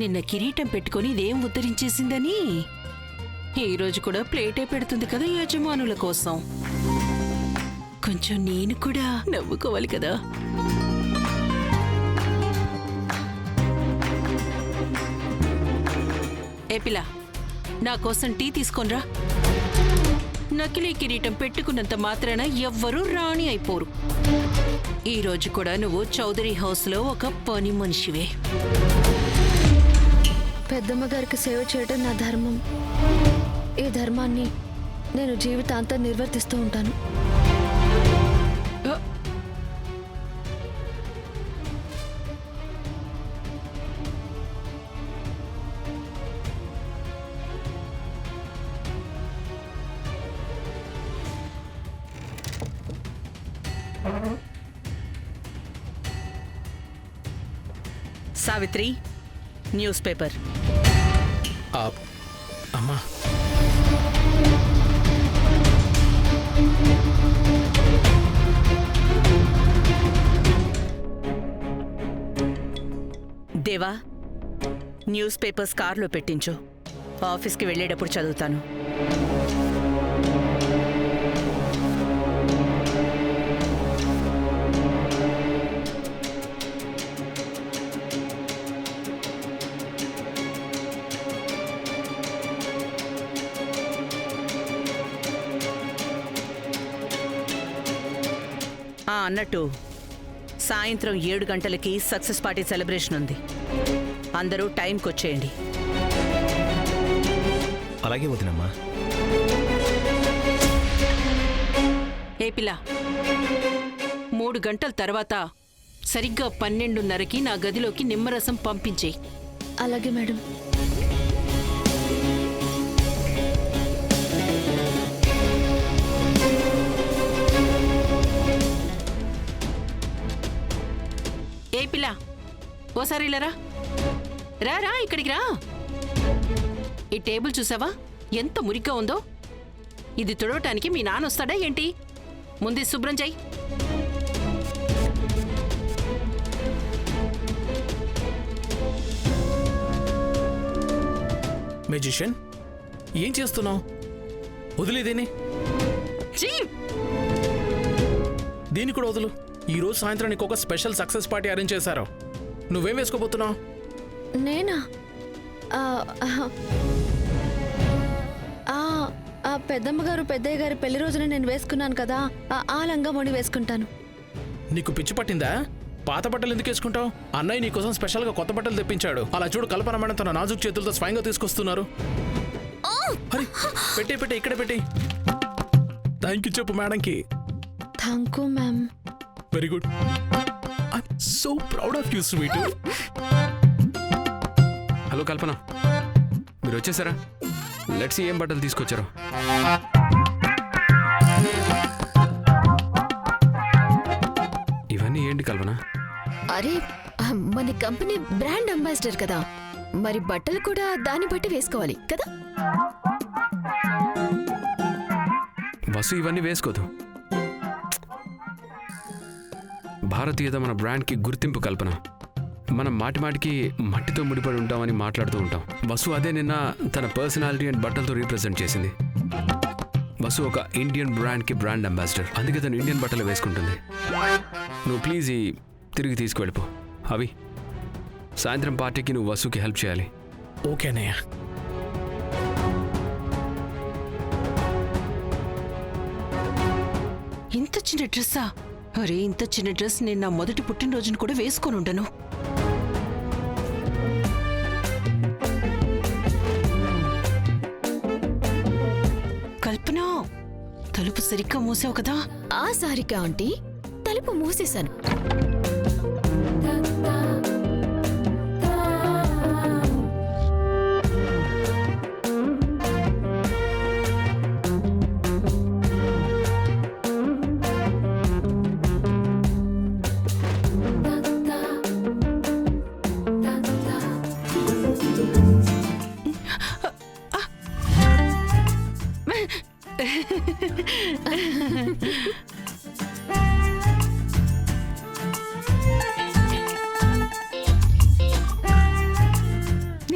నిన్న కిరీటం పెట్టుకుని ఇదేం ఉద్ధరించేసిందని ఈరోజు కూడా ప్లేటే పెడుతుంది కదా యజమానుల కోసం. కొంచెం నేను కూడా నవ్వుకోవాలి కదా. ఏపిలా, నా కోసం టీ తీసుకొనిరా. నకిలీ కిరీటం పెట్టుకున్నంత మాత్రాన ఎవ్వరూ రాణి అయిపోరు. ఈరోజు కూడా నువ్వు చౌదరి హౌస్లో ఒక పని మనిషివే. పెద్దమ్మ గారికి సేవ చేయడం నా ధర్మం. ఈ ధర్మాన్ని నేను జీవితాంతం నిర్వర్తిస్తూ ఉంటాను. Savitri, news paper. అమ్మా, దేవా, న్యూస్ పేపర్స్ కార్లో పెట్టించు. ఆఫీస్కి వెళ్ళేటప్పుడు చదువుతాను. అన్నట్టు సాయంత్రం 7 గంటలకి సక్సెస్ పార్టీ సెలబ్రేషన్ ఉంది. అందరూ టైంకి వచ్చేయండి. అలాగే వదినమ్మా. ఏపిలా, 3 గంటల తర్వాత సరిగ్గా 12:30కి నా గదిలోకి నిమ్మరసం పంపించేయి. అలాగే మేడం. ఏపిలా, ఓసారి ఇలా రా. రా ఇక్కడికి రా. ఈ టేబుల్ చూసావా ఎంత మురిగ్గా ఉందో? ఇది తుడవటానికి మీ నాన్న వస్తాడా ఏంటి? ముందు శుభ్రం చెయ్యి. మెజిషియన్, ఏం చేస్తున్నావు? వదిలేదేని. దీన్ని కూడా వదులు. ఈరోజు సాయంత్రం నీకు ఒక స్పెషల్ సక్సెస్ పార్టీ అరేంజ్ చేశారు. నువ్వేం వేసుకోబోతున్నావు? నేనా? పెద్దమ్మ గారు పెద్దయ్య గారి పెళ్లి రోజున నేను వేసుకున్నాను కదా, ఆ లంగామణి వేసుకుంటాను. నీకు పిచ్చి పట్టిందా? పాత బట్టలు ఎందుకు వేసుకుంటావు? అన్నయ్య నీకోసం స్పెషల్గా కొత్త బట్టలు తెప్పించాడు. అలా చూడు, కల్పన మేడం తన నాజుక్ చేతులతో స్వయంగా తీసుకొస్తున్నారు. పెట్టే ఇక్కడ పెట్టి థ్యాంక్ యూ చెప్పు మేడంకి. Thank you ma'am. Very good. I'm so proud of you sweet. Hello Kalpana, మీరు వచ్చేసారా? లెట్స్ ఏం బట్టలు తీసుకొచ్చారు? ఇవన్నీ ఏంటి కల్పన? అరే, మన కంపెనీ బ్రాండ్ అంబాసిడర్ కదా, మరి బట్టలు కూడా దాన్ని బట్టి వేసుకోవాలి కదా. వసు ఇవన్నీ వేసుకోదు. భారతీయత మన బ్రాండ్కి గుర్తింపు కల్పన. మనం మాటిమాటికి మట్టితో ముడిపడి ఉంటామని మాట్లాడుతూ ఉంటాం. వసు అదే నిన్న తన పర్సనాలిటీ అండ్ బట్టలతో రీప్రజెంట్ చేసింది. వసు ఒక ఇండియన్ బ్రాండ్కి బ్రాండ్ అంబాసిడర్. అందుకే తను ఇండియన్ బట్టలు వేసుకుంటుంది. నువ్వు ప్లీజ్ తిరిగి తీసుకువెళ్ళిపో. అవి సాయంత్రం పార్టీకి నువ్వు వసుకి హెల్ప్ చేయాలి. ఓకేనయ్యా. ఇంత చిన్న డ్రెస్సా? అరే, ఇంత చిన్న డ్రెస్ నేను నా మొదటి పుట్టినరోజును కూడా వేసుకొని ఉండను. కల్పన, తలుపు సరిగ్గా మూసావు కదా? ఆ సారిక ఆంటీ, తలుపు మూసేశాను.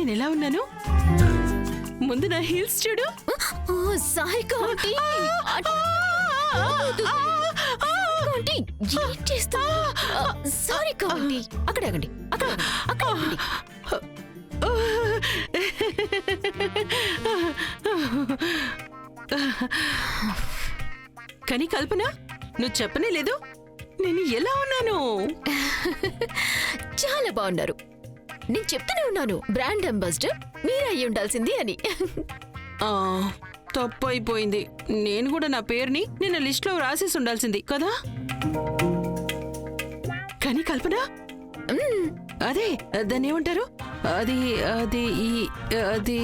నేను ఎలా ఉన్నాను? ముందు నా హీల్స్ చూడు. ఓ, సారిక ఆంటీ. ఆంటీ, ఏం చేస్తున్నారు? సారిక ఆంటీ, అక్కడ ఆగండి, అక్కడ ఆగండి, అక్కడ ఆగండి. కానీ కల్పన, నువ్వు చెప్పనే లేదు నేను ఎలా ఉన్నాను. చాలా బాగున్నారు. నేను చెప్తూనే ఉన్నాను బ్రాండ్ అంబాసిడర్ మీరే అయ్యి ఉండాల్సింది అని. ఆ, తప్పు అయిపోయింది. నేను కూడా నా పేరుని నిన్న లిస్ట్ లో రాసేసి ఉండాల్సింది కదా. కానీ కల్పన, అదే దాన్ని ఏమంటారు? అది అది ఈ అది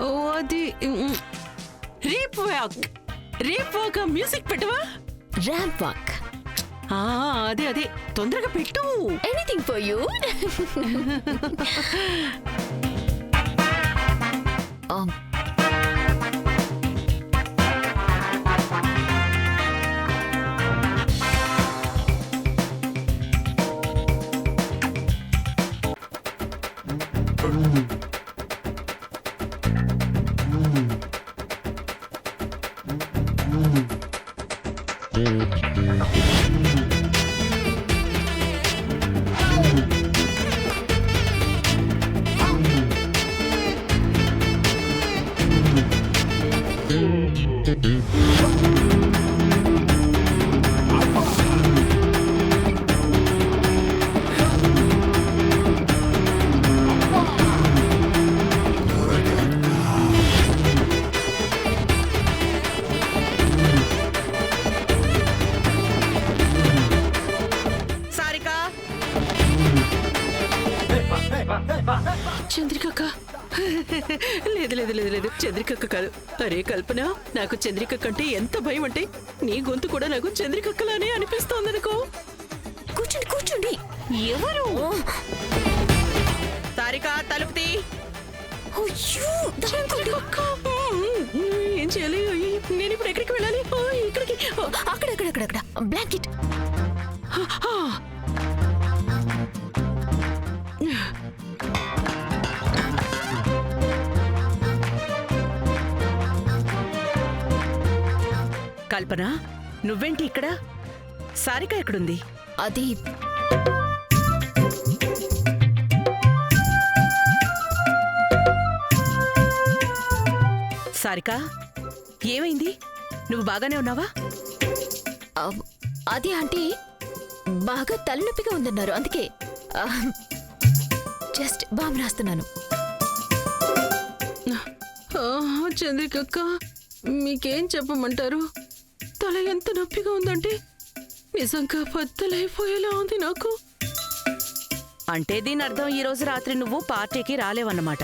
ఓ అది ramp walk. Ramp walk music పెట్టవా? Ramp walk. అదే అదే, తొందరగా పెట్టు. Anything for you. చంద్రికక్క. లేదు లేదు లేదు లేదు, చంద్రికక్క కాదు. అరే కల్పన, నాకు చంద్రిక కంటే ఎంత భయం అంటే నీ గొంతు కూడా నాకు చంద్రికక్కలానే అనిపిస్తోందనుకో. కూర్చోండి కూర్చోండి. ఎవరు? సారిక, తలుపు తీ. చంద్రికక్క, ఏం చేయాలి? నేను ఇప్పుడు ఎక్కడికి వెళ్ళాలి? ఇక్కడికి. అక్కడ బ్లాంకెట్. కల్పన, నువ్వేంటి ఇక్కడ? సారిక ఎక్కడుంది? అది సారిక, ఏమైంది? నువ్వు బాగానే ఉన్నావా? అది ఆంటీ బాగా తలనొప్పిగా ఉందన్నారు, అందుకే జస్ట్ బామ్ రాస్తున్నాను. చంద్రికక్క, మీకేం చెప్పమంటారు? తల ఎంత నొప్పిగా ఉందంటే నిజంగా బద్దలైపోయేలా ఉంది నాకు. అంటే దీని అర్థం ఈ రోజు రాత్రి నువ్వు పార్టీకి రాలేవన్నమాట.